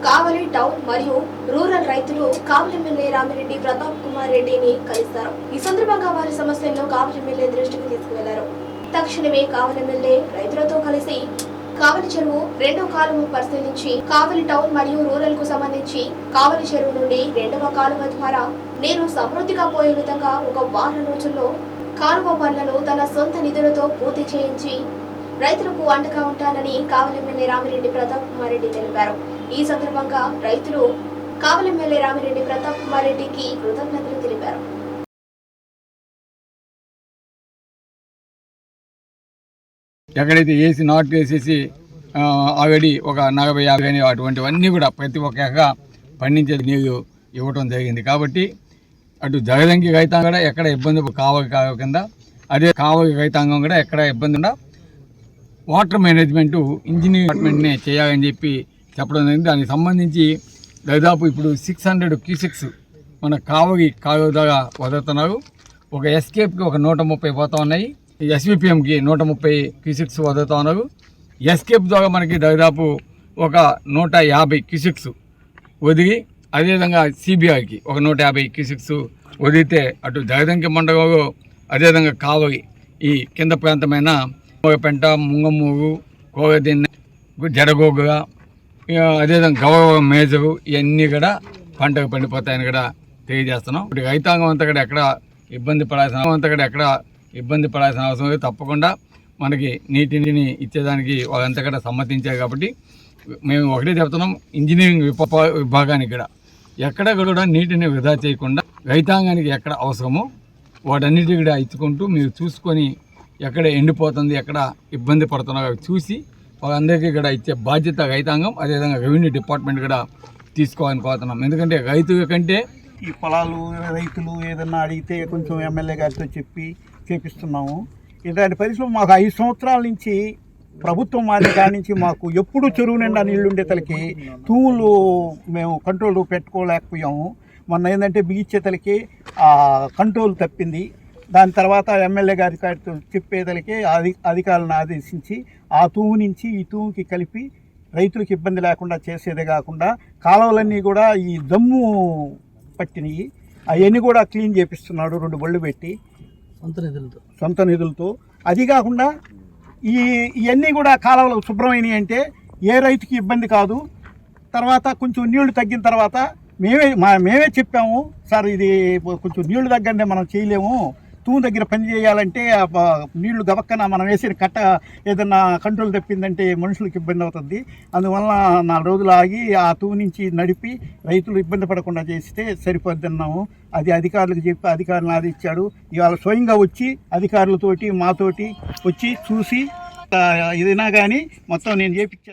కావలి town మరియు rural రైతులు కావలి MLA Ramireddy Pratap Kumar రెడ్డిని కలిశారు. ఈ సందర్భంగా వారి సమస్యలను కావలి ఎమ్మెల్యే దృష్టికి తీసుకువెళ్లారు. తక్షణమే కావలి ఎమ్మెల్యే రైతులతో కలిసి కావలి చెరువు రెండో కాలువ పరిశీలించి కావలి టౌన్ మరియు రూరల్ కు సంబంధించి కావలి చెరువు నుండి రెండవ కాలువ ద్వారా నీరు సమృద్ధిగా పోయే విధంగా ఒక వారం రోజుల్లో కాలువ పనులను తన సొంత నిధులతో పూర్తి చేయించి రైతులకు అండగా ఉంటానని కావలి ఎమ్మెల్యే రామిరెడ్డి ప్రతాప్ కుమార్ రెడ్డి తెలిపారు. ఈ సందర్భంగా రైతులు కావలి ఎమ్మెల్యే రామిరెడ్డి ప్రతాప్ కుమార్ రెడ్డికి కృతజ్ఞతలు తెలిపారు. ఎక్కడైతే వేసి నాటు వేసేసి ఆల్రెడీ ఒక 40-50 అటువంటివన్నీ కూడా ప్రతి ఒక్క ఎకరా పండించే నీరు ఇవ్వటం జరిగింది. కాబట్టి అటు జగదంకి రైతాంగం కూడా ఎక్కడ ఇబ్బంది కావలి కింద, అదే కావలి రైతాంగం కూడా ఎక్కడ ఇబ్బంది ఉండ వాటర్ మేనేజ్మెంటు ఇంజనీరింగ్ డిపార్ట్మెంట్నే చేయాలని చెప్పి చెప్పడం జరిగింది. దానికి సంబంధించి దాదాపు ఇప్పుడు 600 క్యూసెక్స్ మన కావలి కాలువ ద్వారా వదులుతున్నారు. ఒక ఎస్కేప్కి ఒక 130 పోతా ఉన్నాయి, ఎస్విపిఎంకి 130 క్యూసెక్స్ వదులుతూ ఉన్నారు. ఎస్కేప్ ద్వారా మనకి దాదాపు ఒక 150 క్యూసెక్స్ వదిలి, అదేవిధంగా సిబిఐకి ఒక 150 క్యూసెక్స్ వదిలితే అటు జగదంకి మండలంలో అదేవిధంగా కావలి ఈ కింద ప్రాంతమైన పెంట, ముంగమూరు, కోగదిన్న, జడగోగుల, అదేవిధంగా గౌరవ మేజరు ఇవన్నీ కూడా పంటకు పండిపోతాయని కూడా తెలియజేస్తున్నాం. ఇప్పుడు రైతాంగం అంతా కూడా ఎక్కడ ఇబ్బంది పడాల్సిన అవసరం లేదు. తప్పకుండా మనకి నీటిని ఇచ్చేదానికి వాళ్ళంతా కూడా సమ్మతించారు. కాబట్టి మేము ఒకటే చెప్తున్నాం, ఇంజనీరింగ్ విభాగానికి కూడా ఎక్కడ కూడా నీటిని వృధా చేయకుండా రైతాంగానికి ఎక్కడ అవసరమో వాటన్నిటి కూడా ఇచ్చుకుంటూ మీరు చూసుకొని ఎక్కడ ఎండిపోతుంది, ఎక్కడ ఇబ్బంది పడుతున్నారో చూసి వాళ్ళందరికీ కూడా ఇచ్చే బాధ్యత రైతాంగం, అదేవిధంగా రెవెన్యూ డిపార్ట్మెంట్ కూడా తీసుకోవాలని కోరుతున్నాం. ఎందుకంటే రైతుల కంటే ఈ పొలాలు రైతులు ఏదన్నా అడిగితే కొంచెం ఎమ్మెల్యే గారితో చెప్పి చేపిస్తున్నాము. ఇలాంటి పరిస్థితులు మాకు 5 సంవత్సరాల నుంచి ప్రభుత్వం మారిన కాడి నుంచి మాకు ఎప్పుడు చెరువు నిండా నీళ్లు ఉండేతలకి తూములు మేము కంట్రోల్ పెట్టుకోలేకపోయాము. మొన్న ఏంటంటే బిగించేతలకి కంట్రోల్ తప్పింది. దాని తర్వాత ఎమ్మెల్యే గారితో చెప్పేదలికి అధికారులను ఆదేశించి ఆ తూము నుంచి ఈ తూముకి కలిపి రైతులకు ఇబ్బంది లేకుండా చేసేదే కాకుండా కాలువలన్నీ కూడా ఈ దమ్ము పట్టినవి అవన్నీ కూడా క్లీన్ చేపిస్తున్నాడు 2 బళ్ళు పెట్టి సొంత నిధులతో. అది కాకుండా ఇవన్నీ కూడా కాలువలు శుభ్రమైనవి అంటే ఏ రైతుకి ఇబ్బంది కాదు. తర్వాత కొంచెం నీళ్లు తగ్గిన తర్వాత మేమే చెప్పాము, సార్ ఇది కొంచెం నీళ్లు తగ్గంటే మనం చేయలేము, తూము దగ్గర పని చేయాలంటే నీళ్లు గబక్కన మనం వేసిన కట్ట ఏదన్నా కంట్రోల్ తప్పిందంటే మనుషులకు ఇబ్బంది అవుతుంది. అందువల్ల 4 రోజులు ఆగి ఆ తూము నుంచి నడిపి రైతులు ఇబ్బంది పడకుండా చేస్తే సరిపోద్దన్నాము. అది అధికారులకు చెప్పి అధికారులను ఆదిచ్చాడు. ఇవాళ స్వయంగా వచ్చి అధికారులతోటి మాతోటి వచ్చి చూసి ఏదైనా కానీ మొత్తం నేను చేపించాను.